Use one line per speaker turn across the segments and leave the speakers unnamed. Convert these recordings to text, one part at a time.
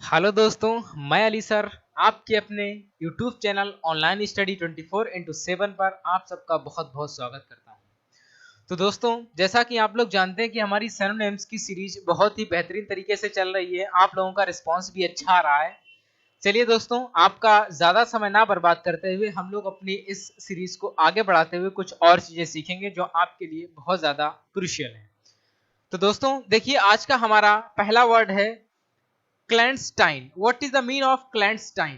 Hello दोस्तों, मैं Ali sir आपके अपने YouTube चैनल ऑनलाइन स्टडी 24/7 पर आप सबका बहुत बहुत स्वागत करता हूं। तो दोस्तों, जैसा कि आप लोग जानते हैं कि हमारी सिनोनिम्स की सीरीज बहुत ही बेहतरीन तरीके से चल रही है। आप लोगों का रिस्पांस भी अच्छा आ रहा है। चलिए दोस्तों, आपका ज़्यादा समय ना बर्बाद करते हुए हम लोग अपनी इस सीरीज को आगे बढ़ाते हुए कुछ और चीज़ें सीखेंगे जो आपके लिए बहुत ज़्यादा क्रूशियल है। तो दोस्तों देखिए, आज का हमारा पहला वर्ड है clandestine. What is the mean of clandestine?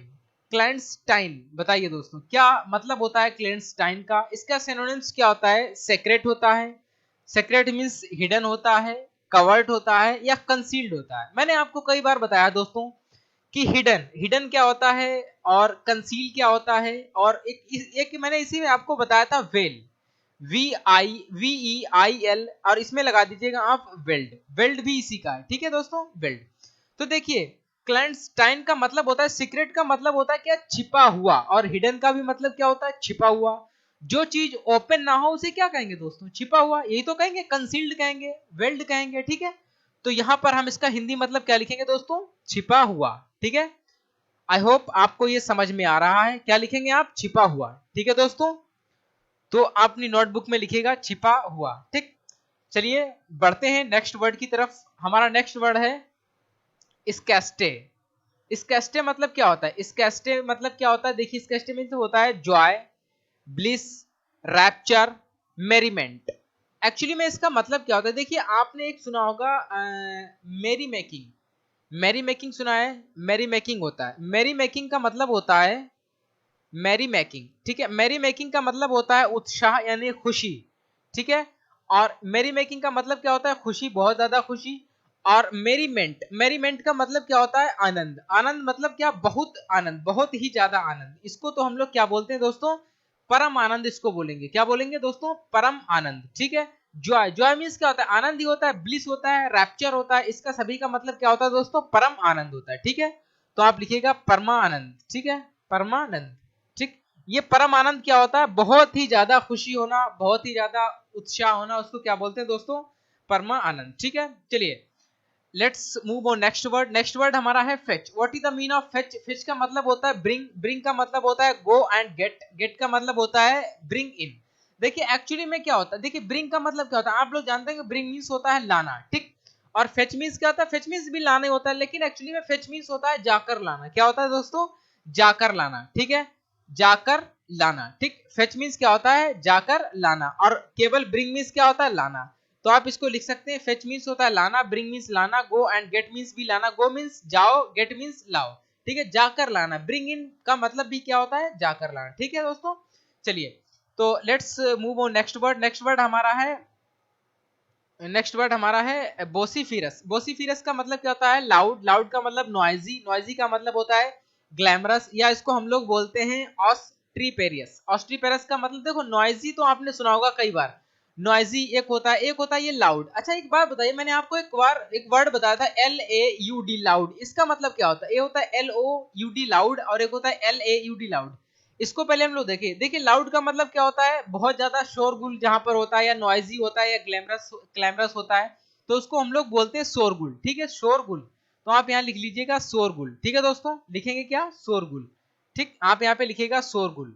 Clandestine बताइए दोस्तों, क्या मतलब होता है क्लैंडस्टाइन का? इसका सिनोनिम्स क्या होता है? सेक्रेट होता है। सेक्रेट मींस हिडन होता है, कवर्ड होता है या कंसील्ड होता है। मैंने आपको कई बार बताया दोस्तों कि हिडन हिडन क्या होता है और कंसील क्या होता है। और एक मैंने इसी में आपको बताया था वेल, VEIL, और इसमें लगा दीजिएगा आप वेल्ड। वेल्ड भी इसी का है, ठीक है दोस्तों, वेल्ड। तो देखिए, क्लैंडस्टाइन का मतलब होता है सीक्रेट, का मतलब होता है क्या? छिपा हुआ। और हिडन का भी मतलब क्या होता है? छिपा हुआ। जो चीज ओपन ना हो उसे क्या कहेंगे दोस्तों? छिपा हुआ। यही तो कहेंगे, कंसील्ड कहेंगे, वेल्ड कहेंगे, ठीक है। तो यहां पर हम इसका हिंदी मतलब क्या लिखेंगे दोस्तों? छिपा हुआ, ठीक है। आई होप आपको ये समझ में आ रहा है। क्या लिखेंगे आप? छिपा हुआ, ठीक है दोस्तों। तो अपनी नोटबुक में लिखिएगा छिपा हुआ, ठीक। चलिए बढ़ते हैं नेक्स्ट वर्ड की तरफ। हमारा नेक्स्ट वर्ड है स्कैस्टे। स्कैस्टे मतलब क्या होता है? स्कैस्टे मतलब क्या होता है? देखिए, स्कैस्टे मीन्स होता है जॉय, ब्लिस, रैप्चर, मेरीमेंट। एक्चुअली में इसका मतलब क्या होता है? देखिए, आपने एक सुना होगा मेरी मेकिंग। मैरी मेकिंग सुना है? मैरी मेकिंग होता है, मैरी मेकिंग का मतलब होता है मैरी मेकिंग, ठीक है। मैरी मेकिंग का मतलब होता है उत्साह यानी खुशी, ठीक है। और मैरी मेकिंग का मतलब क्या होता है? खुशी, बहुत ज्यादा खुशी। और मेरीमेंट, मेरीमेंट का मतलब क्या होता है? आनंद। आनंद मतलब क्या? बहुत आनंद, बहुत ही ज्यादा आनंद। इसको तो हम लोग क्या बोलते हैं दोस्तों? परम आनंद इसको बोलेंगे। क्या बोलेंगे दोस्तों? परम आनंद, ठीक है। जॉय, जॉय मीन्स क्या होता है? आनंद ही होता है। ब्लिस होता है, रैप्चर होता है। इसका सभी का मतलब क्या होता है दोस्तों? परम आनंद होता है, ठीक है। तो आप लिखिएगा परमानंद, ठीक है, परमानंद, ठीक। ये परम आनंद क्या होता है? बहुत ही ज्यादा खुशी होना, बहुत ही ज्यादा उत्साह होना, उसको क्या बोलते हैं दोस्तों? परमा आनंद, ठीक है। चलिए let's move on next word. Next word हमारा है fetch. What is the mean of fetch? Fetch का मतलब होता है ब्रिंग। ब्रिंग का मतलब होता है गो एंड गेट। गेट का मतलब होता है ब्रिंग इन। देखिए एक्चुअली में क्या होता है? देखिए, ब्रिंग का मतलब क्या होता है? आप लोग जानते हैं कि ब्रिंग मीन्स होता है लाना, ठीक। और फेच मीन्स क्या होता है? फेच मीन्स भी लाने होता है, लेकिन एक्चुअली में फेच मीन्स होता है जाकर लाना। क्या होता है दोस्तों? जाकर लाना, ठीक है, जाकर लाना, ठीक। फेच मीन्स क्या होता है? जाकर लाना। और केवल ब्रिंग मीन्स क्या होता है? लाना। तो आप इसको लिख सकते हैं, फेच मीन्स होता है लाना, ब्रिंग मीन्स लाना, गो एंड गेट मीन्स भी लाना। गो मीन्स जाओ, गेट मीन्स लाओ, ठीक है, जाकर लाना। ब्रिंग इन का मतलब भी क्या होता है? जाकर लाना, ठीक है दोस्तों। चलिए, तो let's move on next word. Next word हमारा है बोसीफिरस। बोसीफिरस का मतलब क्या होता है? लाउड। लाउड का मतलब नॉइजी। नॉइजी का मतलब होता है ग्लैमरस, या इसको हम लोग बोलते हैं ऑस्ट्रीपेरियस। ऑस्ट्रीपेरियस का मतलब देखो, नॉइजी तो आपने सुना होगा कई बार। नॉइजी एक होता है ये लाउड। अच्छा एक बात बताइए, मैंने आपको एक वर्ड बताया था LAUD, लाउड। इसका मतलब क्या होता है? ये होता है LOUD लाउड, और एक होता है LAUD लाउड। इसको पहले हम लोग देखिए। देखिए, लाउड का मतलब क्या होता है? बहुत ज्यादा शोरगुल जहां पर होता है, या नॉइजी होता है, या ग्लैमरस ग्लैमरस होता है, तो उसको हम लोग बोलते हैं शोरगुल, ठीक है, शोरगुल। तो आप यहाँ लिख लीजिएगा शोरगुल, ठीक है दोस्तों। लिखेंगे क्या? शोरगुल, ठीक। आप यहाँ पे लिखिएगा शोरगुल।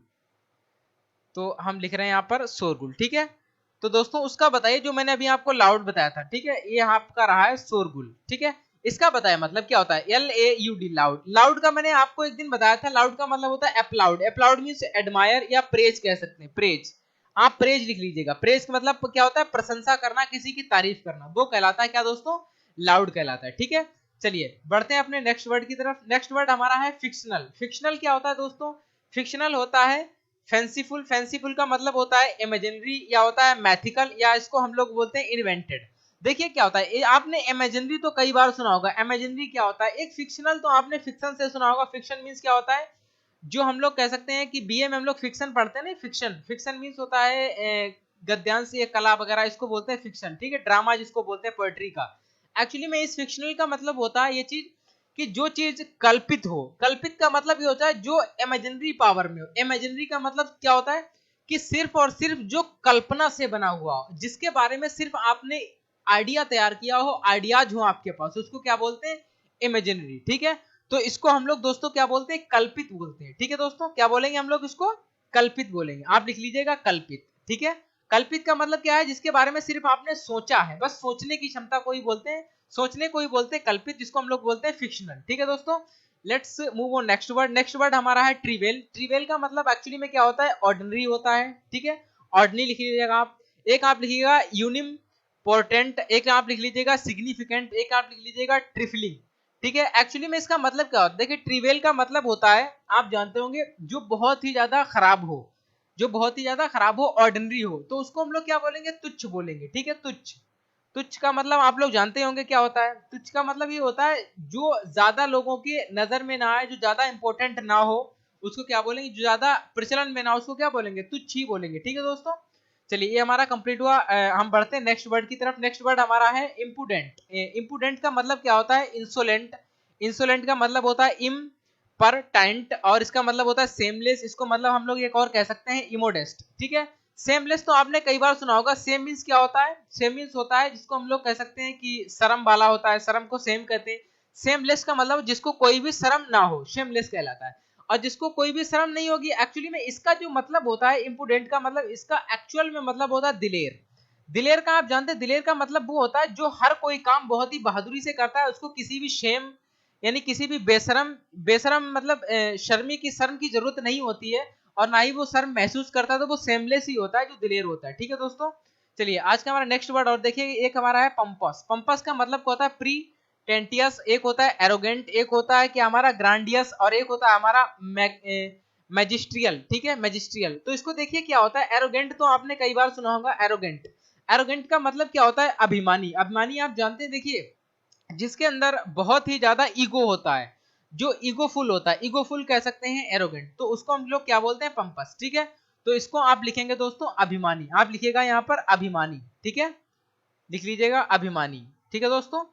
तो हम लिख रहे हैं यहाँ पर शोरगुल, ठीक है। तो दोस्तों उसका बताइए, जो मैंने अभी आपको लाउड बताया था, ठीक है, ये आपका रहा है शोरगुल, ठीक है। इसका बताया मतलब क्या होता है? LAUD loud. लाउड का मैंने आपको एक दिन बताया था, लाउड का मतलब होता है अपलाउड। अपलाउड मीन्स एडमायर या प्रेज कह सकते हैं, प्रेज। आप प्रेज लिख लीजिएगा। प्रेज का मतलब क्या होता है? प्रशंसा करना, किसी की तारीफ करना, वो कहलाता है क्या दोस्तों? लाउड कहलाता है, ठीक है। चलिए बढ़ते हैं अपने नेक्स्ट वर्ड की तरफ। नेक्स्ट वर्ड हमारा है फिक्शनल। फिक्शनल क्या होता है दोस्तों? फिक्शनल होता है फैंसीफुल। फैंसीफुल का मतलब होता है इमेजिनरी, या होता है मैथिकल, या इसको हम लोग बोलते हैं इन्वेंटेड। देखिए क्या होता है, आपने इमेजिनरी तो कई बार सुना होगा। इमेजिनरी क्या होता है? एक फिक्शनल तो आपने फिक्शन से सुना होगा। फिक्शन मींस क्या होता है? जो हम लोग कह सकते हैं कि बीए में हम लोग फिक्शन पढ़ते हैं ना, फिक्शन। फिक्शन मींस होता है गद्यांश या कला वगैरह, इसको बोलते हैं फिक्शन, ठीक है। ड्रामा जिसको बोलते हैं पोएट्री का। एक्चुअली में इस फिक्शनल का मतलब होता है ये चीज कि जो चीज कल्पित हो। कल्पित का मतलब ये होता है जो इमेजिनरी पावर में हो। इमेजिनरी का मतलब क्या होता है? कि सिर्फ और सिर्फ जो कल्पना से बना हुआ हो, जिसके बारे में सिर्फ आपने आइडिया तैयार किया हो, आइडियाज हो आपके पास, उसको क्या बोलते हैं? इमेजिनरी, ठीक है। तो इसको हम लोग दोस्तों क्या बोलते हैं, कल्पित बोलते हैं। ठीक है दोस्तों, क्या बोलेंगे हम लोग इसको, कल्पित बोलेंगे। आप लिख लीजिएगा कल्पित। ठीक है, कल्पित का मतलब क्या है, जिसके बारे में सिर्फ आपने सोचा है, बस सोचने की क्षमता को ही बोलते हैं, सोचने को ही बोलते हैं कल्पित, जिसको हम लोग बोलते हैं फिक्शनल। ठीक है दोस्तों, let's move on next word. Next word हमारा है ट्रिवियल। ट्रिवियल का मतलब एक्चुअली में क्या होता है, ऑर्डिनरी होता है। ठीक है, ऑर्डिनरी लिख लीजिएगा आप। एक आप लिखिएगा यूनिम पोर्टेंट, एक आप लिख लीजिएगा सिग्निफिकेंट, एक आप लिख लीजिएगा ट्रिफलिंग। ठीक है, एक्चुअली में इसका मतलब क्या होता है, देखिए ट्रिवियल का मतलब होता है, आप जानते होंगे, जो बहुत ही ज्यादा खराब हो, जो बहुत ही ज्यादा खराब हो, ऑर्डिनरी हो, तो उसको हम लोग क्या बोलेंगे, तुच्छ बोलेंगे। ठीक है, तुच्छ। तुच्छ का मतलब आप लोग जानते होंगे क्या होता है। तुच्छ का मतलब ये होता है जो ज्यादा लोगों के नजर में ना आए, जो ज्यादा इंपॉर्टेंट ना हो, उसको क्या बोलेंगे, जो ज्यादा प्रचलन में ना हो, उसको क्या बोलेंगे, तुच्छ ही बोलेंगे। ठीक है दोस्तों, चलिए ये हमारा कंप्लीट हुआ। हम बढ़ते हैं नेक्स्ट वर्ड की तरफ। नेक्स्ट वर्ड हमारा है इम्पुडेंट। इम्पुडेंट का मतलब क्या होता है, इंसोलेंट। इंसोलेंट का मतलब होता है इम पर टाइंट, और इसका मतलब होता है सेमलेस। इसको मतलब हम लोग एक और कह सकते हैं इमोडेस्ट। ठीक है, सेमलेस तो आपने कई बार सुना होगा। सेम मीन्स क्या होता है, सेम मीन्स होता है जिसको हम लोग कह सकते हैं कि शर्म वाला होता है, शर्म को सेम कहते हैं। सेमलेस का मतलब जिसको कोई भी शर्म ना हो, शेमलेस कहलाता है। और जिसको कोई भी शर्म नहीं होगी, एक्चुअली में इसका जो मतलब होता है इम्पुडेंट का मतलब, इसका एक्चुअल में मतलब होता है दिलेर। दिलेर का आप जानते हैं, दिलेर का मतलब वो होता है जो हर कोई काम बहुत ही बहादुरी से करता है, उसको किसी भी शेम यानी किसी भी बेशरम, बेशरम मतलब शर्मी की, शर्म की जरूरत नहीं होती है, और ना ही वो शर्म महसूस करता है, तो वो सेमलेस ही होता है, जो दिलेर होता है। ठीक है दोस्तों, चलिए आज का हमारा नेक्स्ट वर्ड और देखिए, एक हमारा है पंपस। पंपस का मतलब क्या होता है, प्री टेंटियस, एक होता है एरोगेंट, एक होता है कि हमारा ग्रांडियस, और एक होता है हमारा मैजिस्ट्रियल। ठीक है, मैजिस्ट्रियल। तो इसको देखिए क्या होता है, एरोगेंट तो आपने कई बार सुना होगा, एरोगेंट। एरोगेंट का मतलब क्या होता है, अभिमानी। अभिमानी आप जानते हैं, देखिए जिसके अंदर बहुत ही ज्यादा ईगो होता है, जो ईगोफुल होता है, ईगोफुल कह सकते हैं एरोगेंट, तो उसको हम लोग क्या बोलते हैं, पंपस। ठीक है, तो इसको आप लिखेंगे दोस्तों अभिमानी। आप लिखिएगा यहाँ पर अभिमानी। ठीक है, लिख लीजिएगा अभिमानी। ठीक है दोस्तों,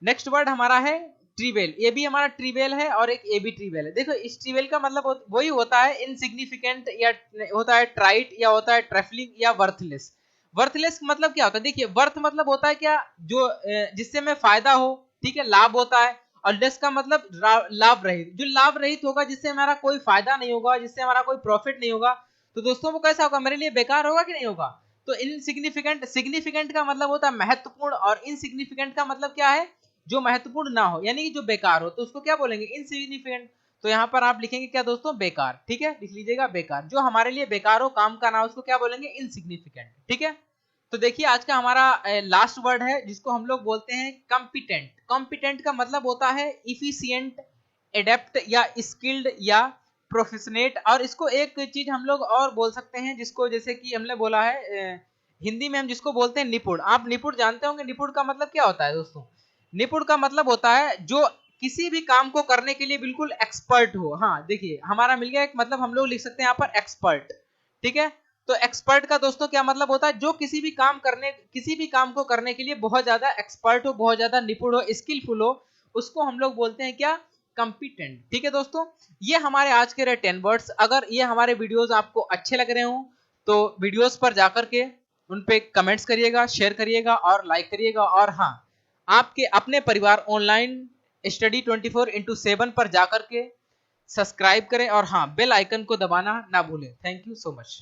नेक्स्ट वर्ड हमारा है ट्रिवेल। ये भी हमारा ट्रिवेल है और एक ए भी ट्रिवेल है। देखो इस ट्रिवेल का मतलब वही होता है इनसिग्निफिकेंट, या होता है ट्राइट, या होता है ट्रैफलिंग, या वर्थलेस। वर्थलेस मतलब क्या होता है, देखिए वर्थ मतलब होता है क्या, जो जिससे हमें फायदा हो। ठीक है, लाभ होता है। और लेस का मतलब लाभ रहित, जो लाभ रहित होगा, जिससे हमारा कोई फायदा नहीं होगा, जिससे हमारा कोई प्रॉफिट नहीं होगा, तो दोस्तों वो कैसा होगा, मेरे लिए बेकार होगा कि नहीं होगा। तो इनसिग्निफिकेंट, सिग्निफिकेंट का मतलब होता है महत्वपूर्ण, और इनसिग्निफिकेंट का मतलब क्या है, जो महत्वपूर्ण ना हो, यानी कि जो बेकार हो, तो उसको क्या बोलेंगे, इनसिग्निफिकेंट। तो यहाँ पर आप लिखेंगे क्या दोस्तों, बेकार। ठीक है, लिख लीजिएगा बेकार, जो हमारे लिए बेकार हो, काम का ना हो, उसको क्या बोलेंगे, इनसिग्निफिकेंट। ठीक है, तो देखिए आज का हमारा लास्ट वर्ड है, जिसको हम लोग बोलते हैं कॉम्पिटेंट। कॉम्पिटेंट का मतलब होता है इफिशिएंट, एडेप्ट, या स्किल्ड, या प्रोफेशनेट। और इसको एक चीज हम लोग और बोल सकते हैं, जिसको जैसे कि हमने बोला है हिंदी में हम जिसको बोलते हैं निपुण। आप निपुण जानते होंगे, निपुण का मतलब क्या होता है दोस्तों, निपुण का मतलब होता है जो किसी भी काम को करने के लिए बिल्कुल एक्सपर्ट हो। हाँ देखिए हमारा मिल गया एक मतलब, हम लोग लिख सकते हैं यहाँ पर एक्सपर्ट। ठीक है, तो एक्सपर्ट का दोस्तों क्या मतलब होता है, जो किसी भी काम को करने के लिए बहुत ज्यादा एक्सपर्ट हो, बहुत ज्यादा निपुण हो, स्किलफुल हो, उसको हम लोग बोलते हैं क्या, कॉम्पिटेंट। ठीक है दोस्तों, ये हमारे आज के रहे 10 वर्ड्स। अगर ये हमारे वीडियोस आपको अच्छे लग रहे हो, तो वीडियोस पर जाकर के उन पे कमेंट्स करिएगा, शेयर करिएगा और लाइक करिएगा। और हाँ, आपके अपने परिवार ऑनलाइन स्टडी 24/7 पर जाकर के सब्सक्राइब करें, और हाँ बेल आइकन को दबाना ना भूलें। Thank you so much.